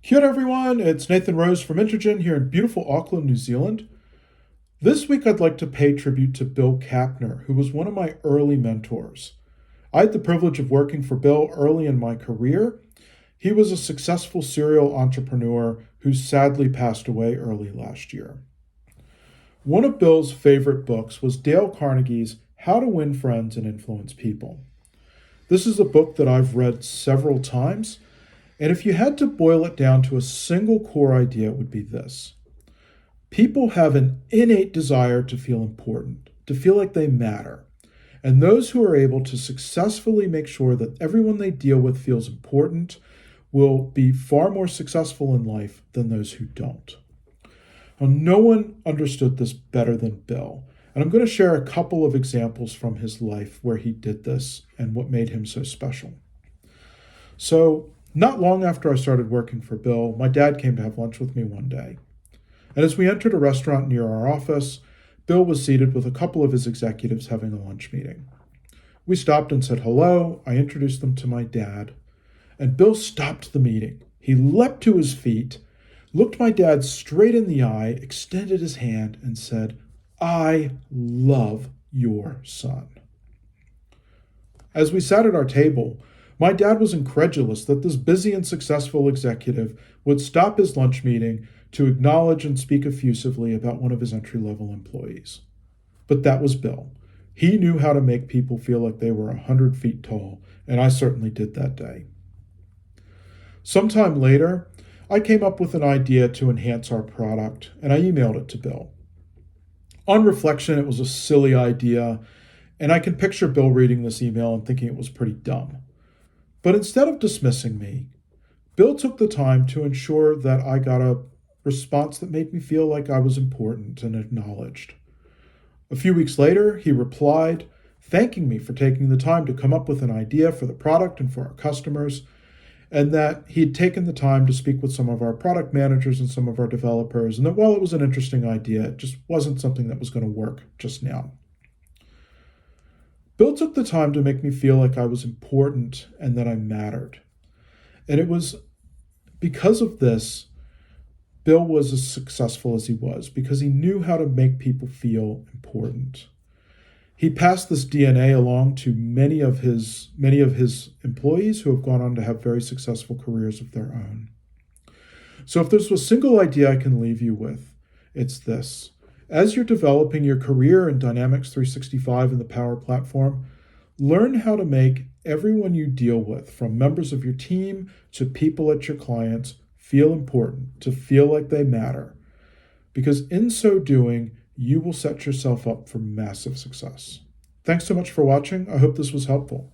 Kia ora everyone, it's Nathan Rose from Intergen here in beautiful Auckland, New Zealand. This week I'd like to pay tribute to Bill Kapner, who was one of my early mentors. I had the privilege of working for Bill early in my career. He was a successful serial entrepreneur who sadly passed away early last year. One of Bill's favorite books was Dale Carnegie's How to Win Friends and Influence People. This is a book that I've read several times, and if you had to boil it down to a single core idea, it would be this. People have an innate desire to feel important, to feel like they matter. And those who are able to successfully make sure that everyone they deal with feels important will be far more successful in life than those who don't. Now, no one understood this better than Bill. And I'm going to share a couple of examples from his life where he did this and what made him so special. So, not long after I started working for Bill, my dad came to have lunch with me one day. And as we entered a restaurant near our office, Bill was seated with a couple of his executives having a lunch meeting. We stopped and said hello. I introduced them to my dad. And Bill stopped the meeting. He leapt to his feet, looked my dad straight in the eye, extended his hand, and said, "I love your son." As we sat at our table, my dad was incredulous that this busy and successful executive would stop his lunch meeting to acknowledge and speak effusively about one of his entry-level employees. But that was Bill. He knew how to make people feel like they were 100 feet tall, and I certainly did that day. Sometime later, I came up with an idea to enhance our product, and I emailed it to Bill. On reflection, it was a silly idea, and I can picture Bill reading this email and thinking it was pretty dumb. But instead of dismissing me, Bill took the time to ensure that I got a response that made me feel like I was important and acknowledged. A few weeks later, he replied, thanking me for taking the time to come up with an idea for the product and for our customers, and that he'd taken the time to speak with some of our product managers and some of our developers, and that while it was an interesting idea, it just wasn't something that was going to work just now. Bill took the time to make me feel like I was important and that I mattered. And it was because of this, Bill was as successful as he was, because he knew how to make people feel important. He passed this DNA along to many of his employees who have gone on to have very successful careers of their own. So if there's a single idea I can leave you with, it's this. As you're developing your career in Dynamics 365 and the Power Platform, learn how to make everyone you deal with, from members of your team to people at your clients, feel important, to feel like they matter. Because in so doing, you will set yourself up for massive success. Thanks so much for watching. I hope this was helpful.